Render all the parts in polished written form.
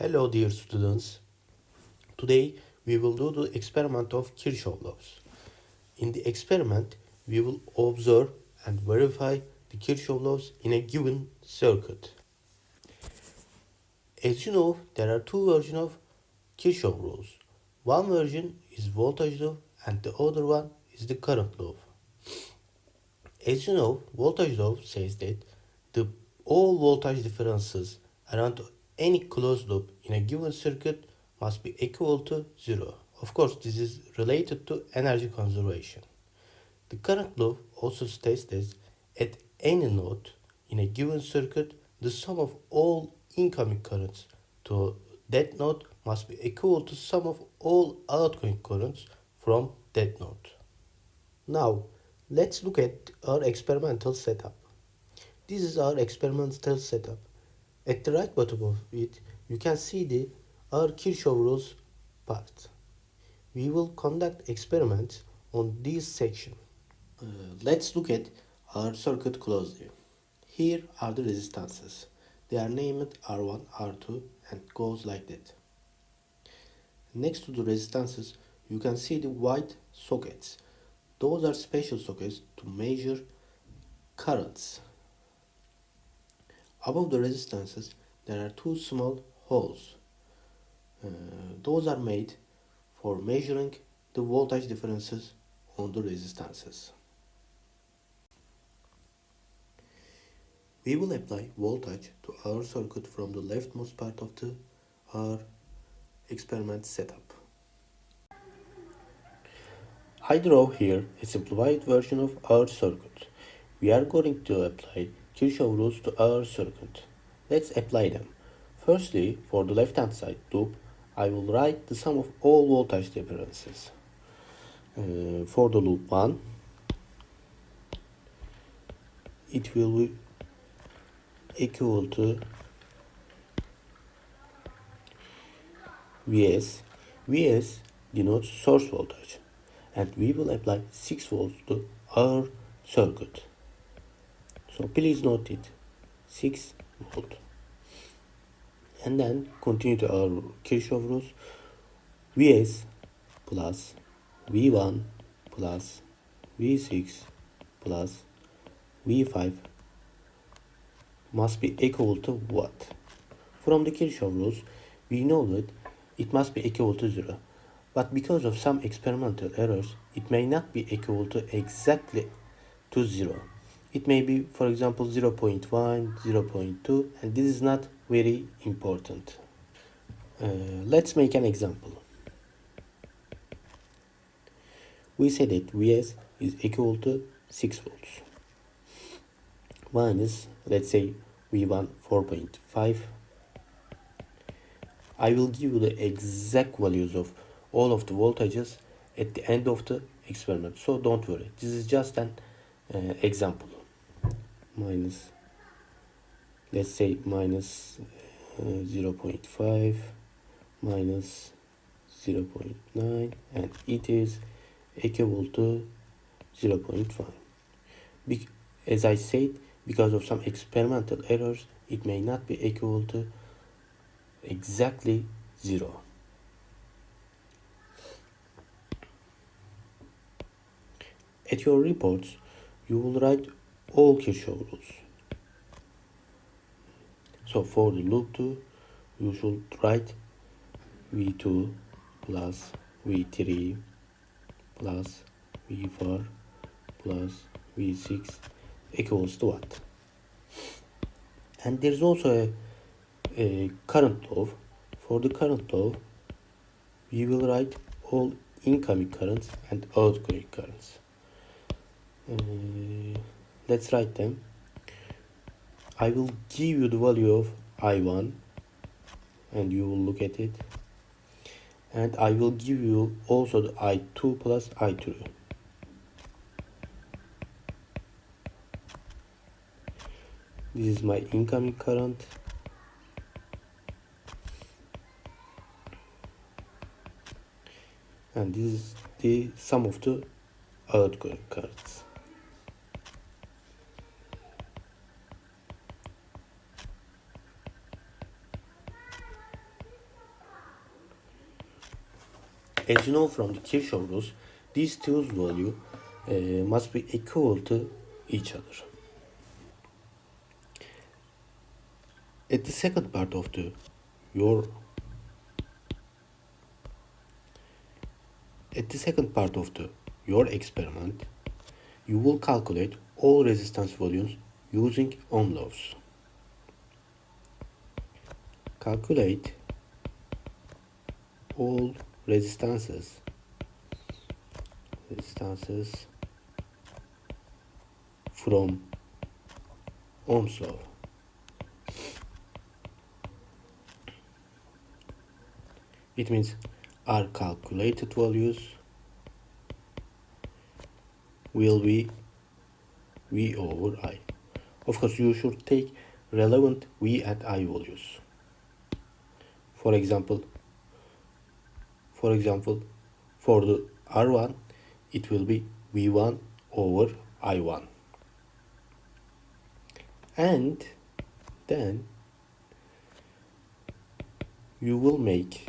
Hello, dear students. Today we will do the experiment of Kirchhoff laws. In the experiment, we will observe and verify the Kirchhoff laws in a given circuit. As you know, there are two versions of Kirchhoff rules. One version is voltage law and the other one is the current law. As you know, voltage law says that the all voltage differences around any closed loop in a given circuit must be equal to zero. Of course, this is related to energy conservation. The current law also states that at any node in a given circuit, the sum of all incoming currents to that node must be equal to sum of all outgoing currents from that node. Now, let's look at our experimental setup. This is our experimental setup. At the right bottom of it, you can see the our Kirchhoff rules part. We will conduct experiments on this section. Let's look at our circuit closely. Here are the resistances. They are named R1, R2 and goes like that. Next to the resistances, you can see the white sockets. Those are special sockets to measure currents. Above the resistances, there are two small holes. Those are made for measuring the voltage differences on the resistances. We will apply voltage to our circuit from the leftmost part of our experiment setup. I draw here a simplified version of our circuit. We are going to apply Kirchhoff rules to our circuit. Let's apply them. Firstly, for the left-hand side loop, I will write the sum of all voltage differences. For the loop 1, it will be equal to Vs. Vs denotes source voltage, and we will apply 6 volts to our circuit. So please note it, 6 volt. And then continue to our Kirchhoff rules. Vs plus V1 plus V6 plus V5 must be equal to what? From the Kirchhoff rules, we know that it must be equal to 0. But because of some experimental errors, it may not be equal to exactly to 0. It may be, for example, 0 0.1, 0 0.2, and this is not very important. Let's make an example. We say that Vs is equal to 6 volts minus, let's say, V1 4.5. I will give you the exact values of all of the voltages at the end of the experiment, so don't worry. This is just an example. Minus, let's say, minus 0.5 minus 0.9, and it is equal to 0.5. As I said, because of some experimental errors, it may not be equal to exactly 0. At your reports, you will write all Kirchhoff rules. So for the loop 2, you should write V2 plus V3 plus V4 plus V6 equals to what? And there's also a current law. For the current law, we will write all incoming currents and outgoing currents. Let's write them. I will give you the value of I1 and you will look at it, and I will give you also the I2 plus I3. This is my incoming current, and this is the sum of the outgoing currents. As you know from the Kirchhoff rules, these two values must be equal to each other. At the second part of your experiment, you will calculate all resistance values using Ohm laws. Calculate all resistances from Ohm's law. It means our calculated values will be V over I. Of course, you should take relevant V and I values. For example, for the R1, it will be V1 over I1. And then you will make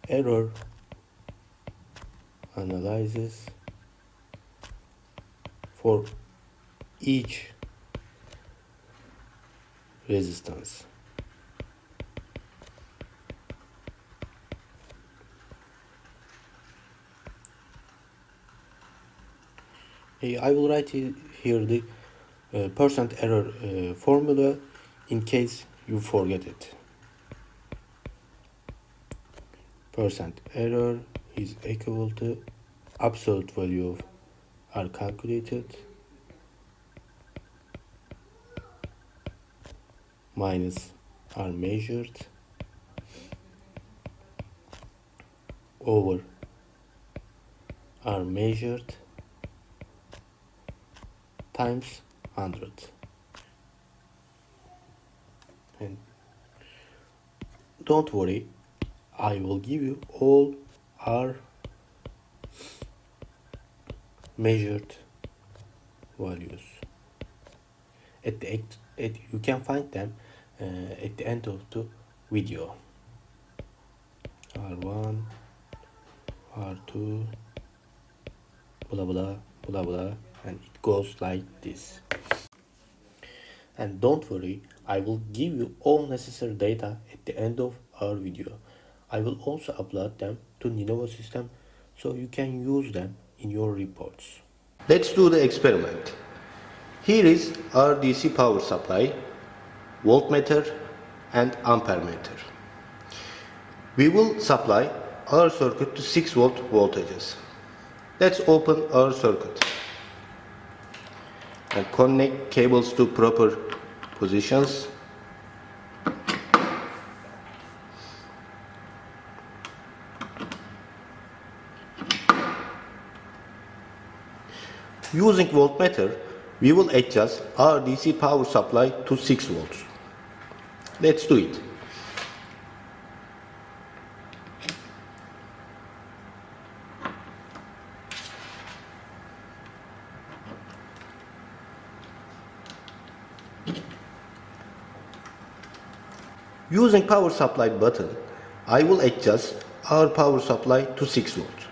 error analysis for each resistance. I will write here the percent error formula in case you forget it. Percent error is equal to absolute value of R calculated minus R measured over R measured times 100. And don't worry, I will give you all R measured values. You can find them at the end of the video. R1, R2, blah blah blah blah, and it goes like this. And don't worry, I will give you all necessary data at the end of our video. I will also upload them to Ninova system so you can use them in your reports. Let's do the experiment. Here is our DC power supply, voltmeter and ampermeter. We will supply our circuit to 6 volt voltages. Let's open our circuit and connect cables to proper positions. Using voltmeter, we will adjust our DC power supply to 6 volts. Let's do it. Using power supply button, I will adjust our power supply to 6 volts.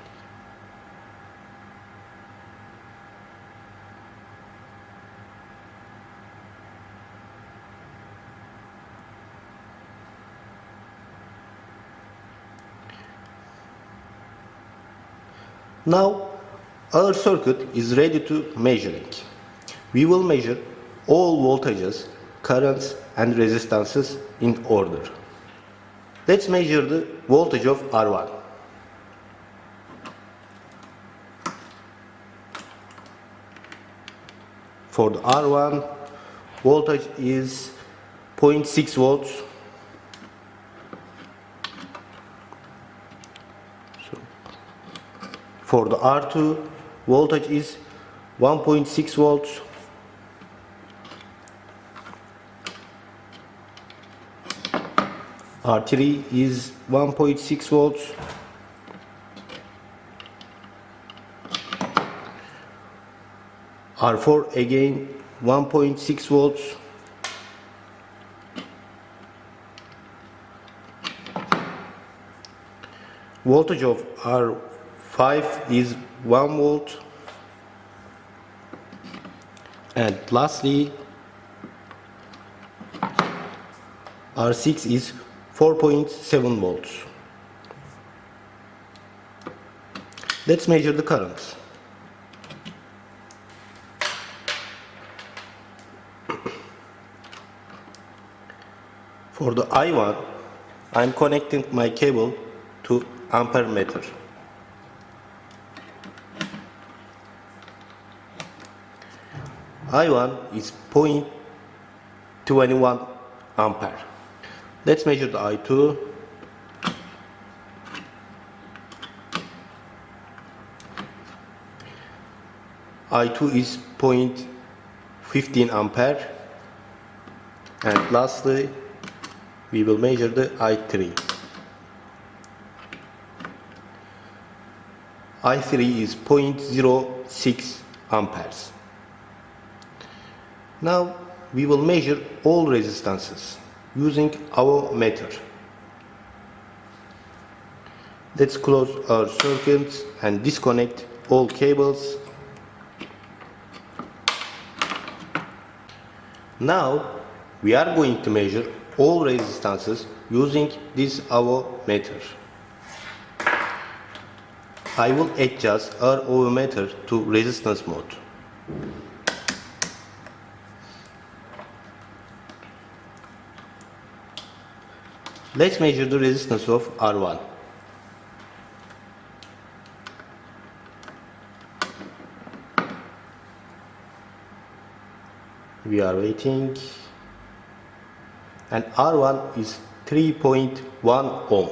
Now our circuit is ready to measuring. We will measure all voltages, currents and resistances in order. Let's measure the voltage of R1. For the R1, voltage is 0.6 volts. For the R2, voltage is 1.6 volts. R3 is 1.6 volts. R4 again 1.6 volts. Voltage of R5 is 1 volt. And lastly, R6 is 4.7 volts. Let's measure the currents. For the I1, I'm connecting my cable to ampere meter. I1 is 0.21 ampere. Let's measure the I2. I2 is 0.15 ampere. And lastly, we will measure the I3. I3 is 0.06 amperes. Now we will measure all resistances using our meter. Let's close our circuits and disconnect all cables. Now we are going to measure all resistances using this our meter. I will adjust our ohmmeter to resistance mode. Let's measure the resistance of R1. We are waiting. And R1 is 3.1 ohm.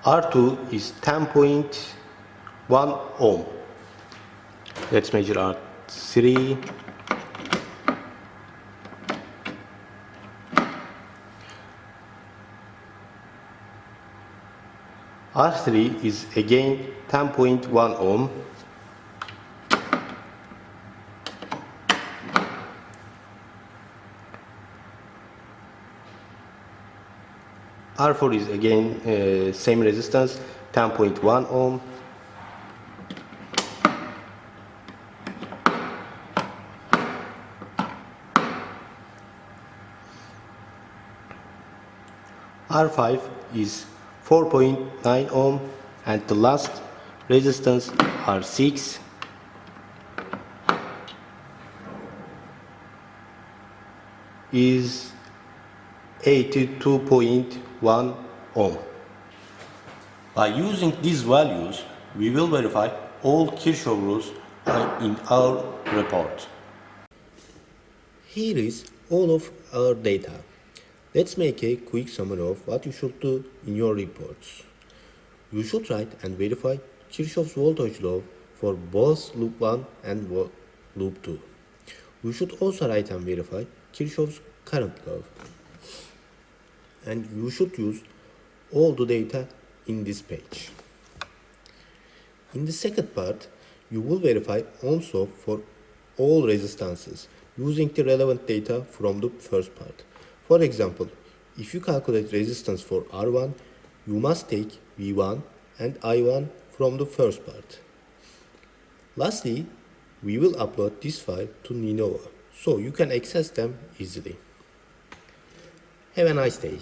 R2 is 10.1 ohm. Let's measure R3. R3 is again 10.1 ohm. R4 is again same resistance, 10.1 ohm. R5 is 4.9 ohm, and the last resistance R6 is 82.1 ohm. By using these values, we will verify all Kirchhoff rules in our report. Here is all of our data. Let's make a quick summary of what you should do in your reports. You should write and verify Kirchhoff's voltage law for both loop 1 and loop 2. You should also write and verify Kirchhoff's current law. And you should use all the data in this page. In the second part, you will verify Ohm's law for all resistances using the relevant data from the first part. For example, if you calculate resistance for R1, you must take V1 and I1 from the first part. Lastly, we will upload this file to Ninova so you can access them easily. Have a nice day.